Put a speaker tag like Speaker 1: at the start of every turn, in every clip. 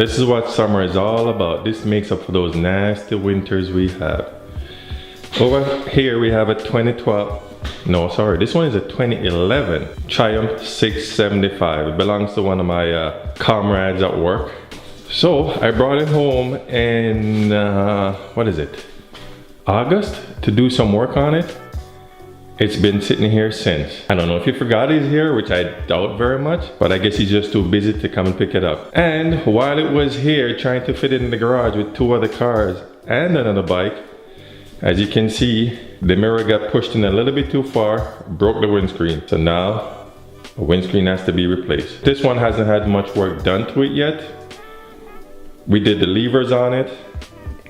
Speaker 1: This is what summer is all about. This makes up for those nasty winters we have. Over here we have a 2012, no sorry, this one is a 2011 Triumph 675. It belongs to one of my comrades at work. So I brought it home in, what is it? August to do some work on it. It's been sitting here since. I don't know if he forgot he's here, which I doubt very much, but I guess he's just too busy to come and pick it up. And while it was here trying to fit it in the garage with 2 other cars and another bike, as you can see, the mirror got pushed in a little bit too far, broke the windscreen. So now the windscreen has to be replaced. This one hasn't had much work done to it yet. We did the levers on it.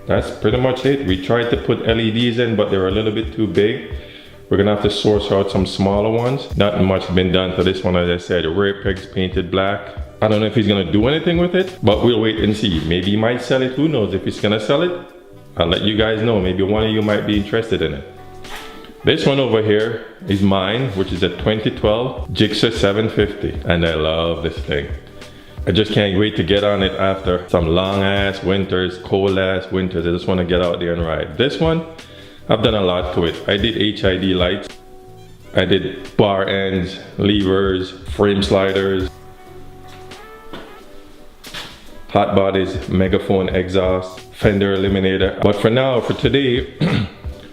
Speaker 1: That's pretty much it. We tried to put LEDs in, but they were a little bit too big. We're gonna have to source out some smaller ones. Not much been done to this one, as I said. The rear pegs painted black. I don't know if he's gonna do anything with it, but we'll wait and see. Maybe he might sell it, who knows? If he's gonna sell it, I'll let you guys know. Maybe one of you might be interested in it. This one over here is mine, which is a 2012 GSXR 750, and I love this thing. I just can't wait to get on it after some long ass winters, cold ass winters. I just want to get out there and ride. This one, I've done a lot to it. I did HID lights, I did bar ends, levers, frame sliders, hot bodies, megaphone exhaust, fender eliminator. But for now, for today,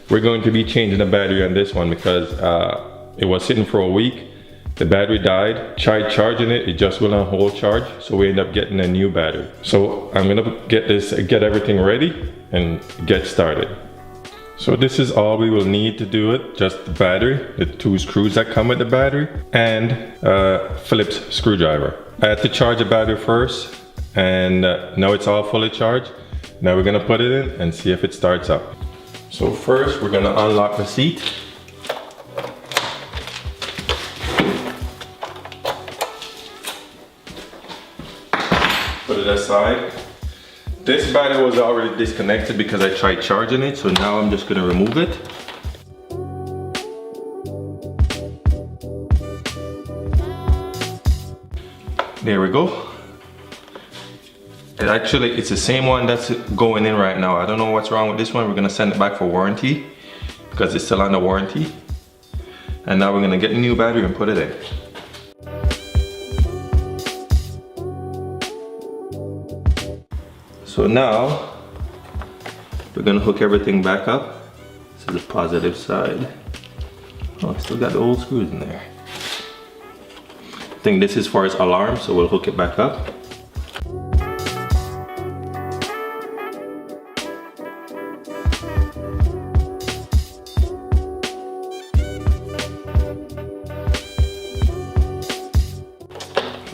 Speaker 1: we're going to be changing the battery on this one because it was sitting for a week. The battery died. Tried charging it, it just will not hold charge. So we end up getting a new battery. So I'm gonna get everything ready and get started. So this is all we will need to do it. Just the battery, the 2 screws that come with the battery, and Phillips screwdriver. I had to charge the battery first, and now it's all fully charged. Now we're gonna put it in and see if it starts up. So first we're gonna unlock the seat. Put it aside. This battery was already disconnected because I tried charging it, so now I'm just gonna remove it. There we go. It's the same one that's going in right now. I don't know what's wrong with this one. We're gonna send it back for warranty because it's still under warranty. And now we're gonna get a new battery and put it in. So now we're gonna hook everything back up. This is the positive side. Oh, I still got the old screws in there. I think this is for its alarm, so we'll hook it back up.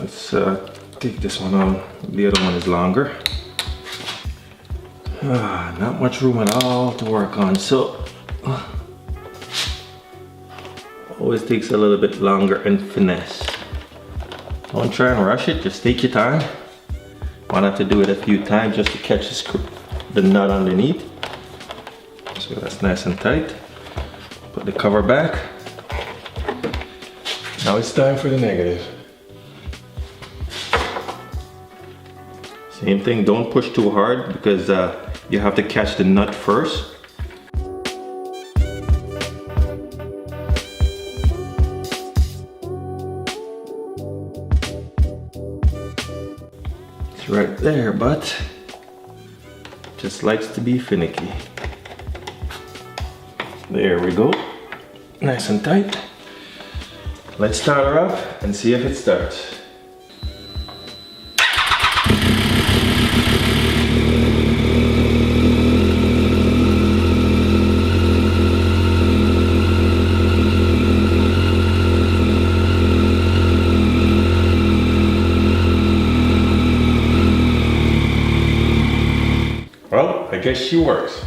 Speaker 1: Let's take this one out. The other one is longer. Not much room at all to work on, so always takes a little bit longer and finesse. Don't try and rush it, just take your time. Might have to do it a few times just to catch the nut underneath. So that's nice and tight. Put the cover back. Now it's time for the negative. Same thing, don't push too hard because you have to catch the nut first. It's right there, but just likes to be finicky. There we go. Nice and tight. Let's start her up and see if it starts. Well, I guess she works.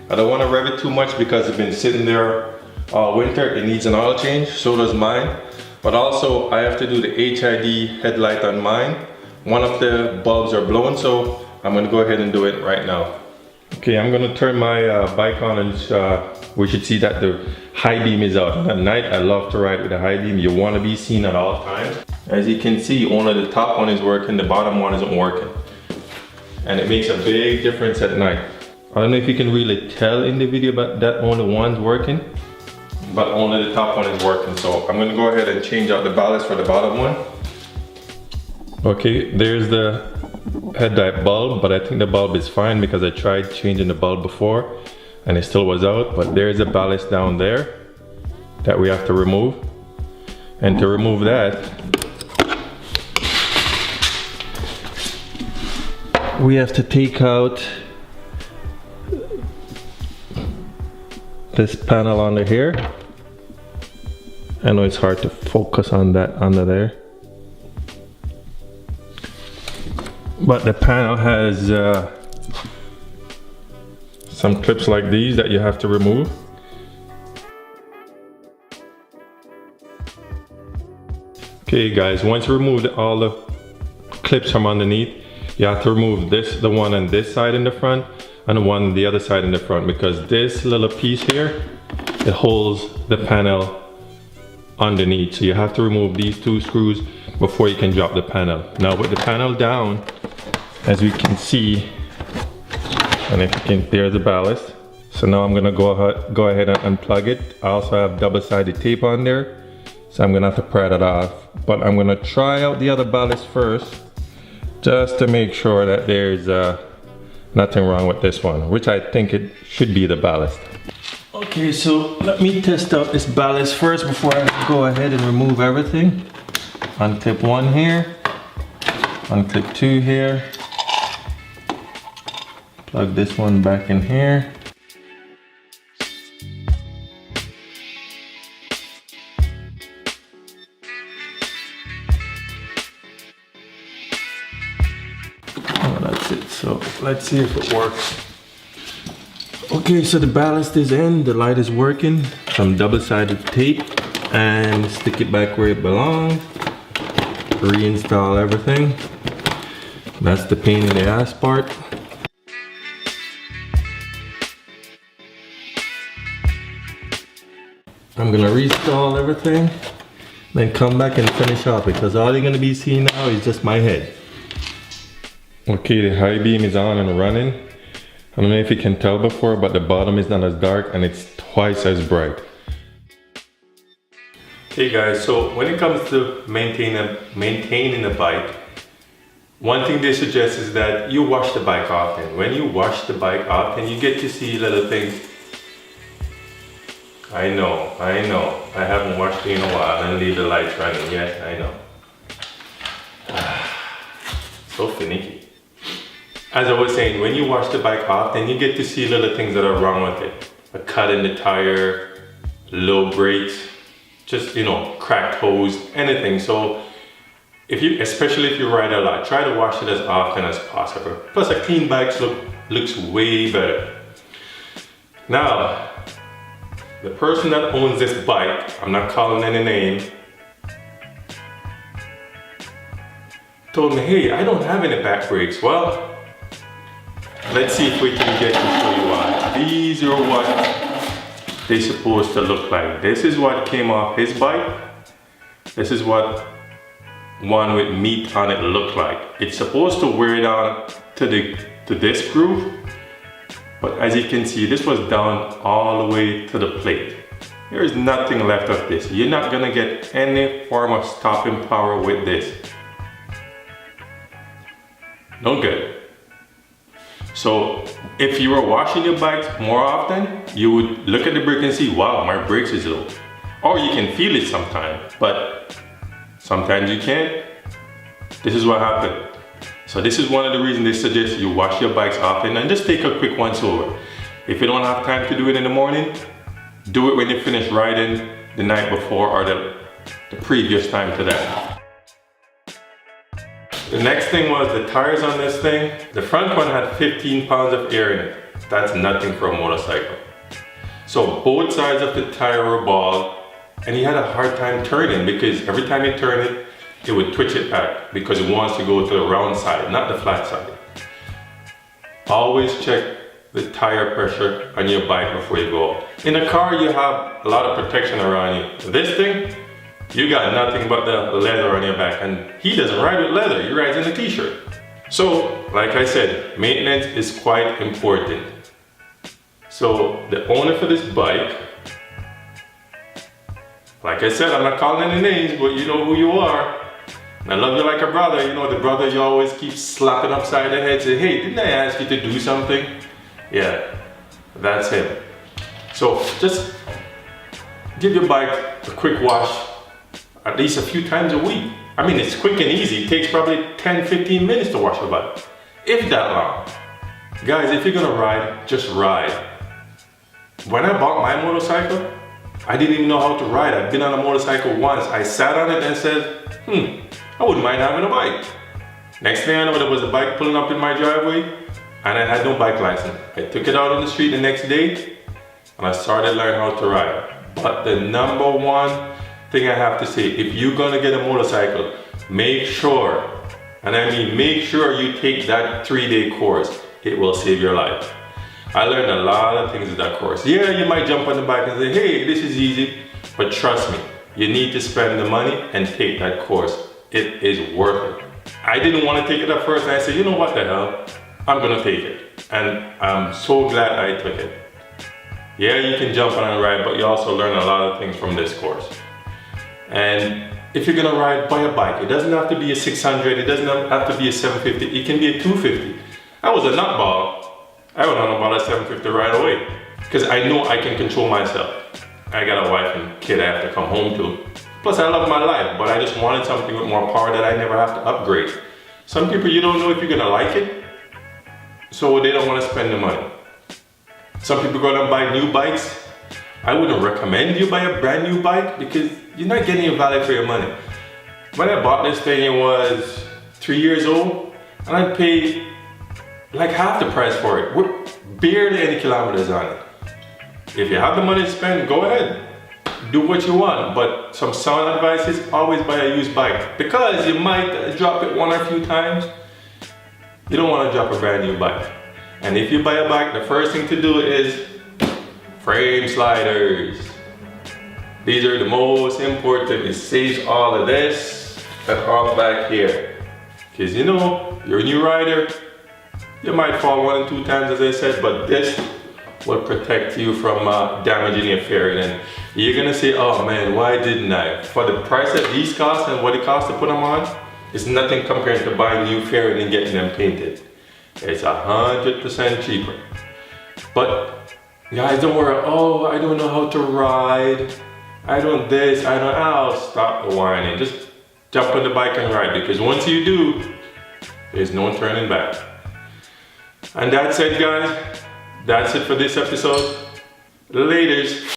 Speaker 1: I don't want to rev it too much because it's been sitting there all winter. It needs an oil change, so does mine. But also I have to do the HID headlight on mine. One of the bulbs are blown, so I'm gonna go ahead and do it right now. Okay, I'm gonna turn my bike on and we should see that the high beam is out. At night, I love to ride with a high beam. You wanna be seen at all times. As you can see, only the top one is working, the bottom one isn't working. and it makes a big difference at night. I don't know if you can really tell in the video, but that only one's working, but only the top one is working. So I'm gonna go ahead and change out the ballast for the bottom one. Okay, there's the headlight bulb, but I think the bulb is fine because I tried changing the bulb before and it still was out. But there's a ballast down there that we have to remove. And to remove that, we have to take out this panel under here. I know it's hard to focus on that under there, but the panel has some clips like these that you have to remove. Okay guys, once you remove all the clips from underneath, you have to remove this, the one on this side in the front and the one on the other side in the front, because this little piece here, it holds the panel underneath. So you have to remove these two screws before you can drop the panel. Now with the panel down, as we can see, and if you can, there's the ballast. So now I'm gonna go ahead and unplug it. I also have double-sided tape on there, so I'm gonna have to pry that off. But I'm gonna try out the other ballast first, just to make sure that there's nothing wrong with this one, which I think it should be the ballast. Okay, so let me test out this ballast first before I go ahead and remove everything. Unclip one here, unclip two here, plug this one back in here. That's it. So let's see if it works. Okay, so the ballast is in, the light is working. Some double-sided tape and stick it back where it belongs. Reinstall everything. That's the pain in the ass part. I'm gonna reinstall everything, then come back and finish off, because all you're gonna be seeing now is just my head. Okay, the high beam is on and running. I don't know if you can tell before, but the bottom is not as dark and it's twice as bright. Okay guys, so when it comes to maintaining a bike, one thing they suggest is that you wash the bike often. When you wash the bike often, you get to see little things. I know, I haven't washed it in a while and leave the lights running. Yes, I know. So finicky. As I was saying, when you wash the bike off, then you get to see little things that are wrong with it. A cut in the tire, low brakes, just, you know, cracked hose, anything. So if you, especially if you ride a lot, try to wash it as often as possible. Plus a clean bike looks way better. Now, the person that owns this bike, I'm not calling any name, told me, hey, I don't have any back brakes. Well, let's see if we can get to show you why. These are what they're supposed to look like. This is what came off his bike. This is what one with meat on it looked like. It's supposed to wear it on to this groove, but as you can see, this was down all the way to the plate. There is nothing left of this. You're not gonna get any form of stopping power with this. No good. So if you were washing your bikes more often, you would look at the brake and see, wow, my brakes is low. Or you can feel it sometimes, but sometimes you can't. This is what happened. So this is one of the reasons they suggest you wash your bikes often and just take a quick once over. If you don't have time to do it in the morning, do it when you finish riding the night before or the previous time to that. The next thing was the tires on this thing. The front one had 15 pounds of air in it. That's nothing for a motorcycle. So both sides of the tire were bald, and he had a hard time turning because every time you turn it, it would twitch it back because it wants to go to the round side, not the flat side. Always check the tire pressure on your bike before you go out. In a car, you have a lot of protection around you. This thing, you got nothing but the leather on your back, and he doesn't ride with leather, he rides in a t-shirt. So, like I said, maintenance is quite important. So, the owner for this bike, like I said, I'm not calling any names, but you know who you are. And I love you like a brother. You know, the brother you always keep slapping upside the head, say, hey, didn't I ask you to do something? Yeah, that's him. So, just give your bike a quick wash at least a few times a week. I mean, it's quick and easy. It takes probably 10-15 minutes to wash a bike, if that long. Guys, if you're gonna ride, just ride. When I bought my motorcycle, I didn't even know how to ride. I'd been on a motorcycle once. I sat on it and said, I wouldn't mind having a bike. Next thing I know, there was a bike pulling up in my driveway and I had no bike license. I took it out on the street the next day and I started learning how to ride. But the number one thing I have to say, if you're gonna get a motorcycle, make sure, and I mean make sure you take that 3-day course. It will save your life. I learned a lot of things in that course. Yeah, you might jump on the bike and say, hey, this is easy, but trust me, you need to spend the money and take that course. It is worth it. I didn't want to take it at first, and I said, you know what the hell, I'm gonna take it. And I'm so glad I took it. Yeah, you can jump on and ride, but you also learn a lot of things from this course. And if you're gonna ride, buy a bike. It doesn't have to be a 600, it doesn't have to be a 750, it can be a 250. I was a nutball. I went on about a 750 right away because I know I can control myself. I got a wife and kid I have to come home to. Plus I love my life, but I just wanted something with more power that I never have to upgrade. Some people, you don't know if you're gonna like it, so they don't want to spend the money. Some people go out and buy new bikes. I wouldn't recommend you buy a brand new bike because you're not getting a value for your money. When I bought this thing, it was 3 years old and I paid like half the price for it. We're barely any kilometers on it. If you have the money to spend, go ahead. Do what you want, but some sound advice is always buy a used bike because you might drop it one or a few times. You don't want to drop a brand new bike. And if you buy a bike, the first thing to do is frame sliders. These are the most important. It saves all of this and all back here. Because you know, you're a new rider, you might fall 1 or 2 times as I said, but this will protect you from damaging your fairing. And you're gonna say, oh man, why didn't I? For the price that these cost and what it costs to put them on, it's nothing compared to buying new fairing and getting them painted. It's 100% cheaper. But guys, don't worry, oh, I don't know how to ride. I don't this, I don't, I'll stop the whining. Just jump on the bike and ride, because once you do, there's no turning back. And that's it, guys. That's it for this episode. Laters.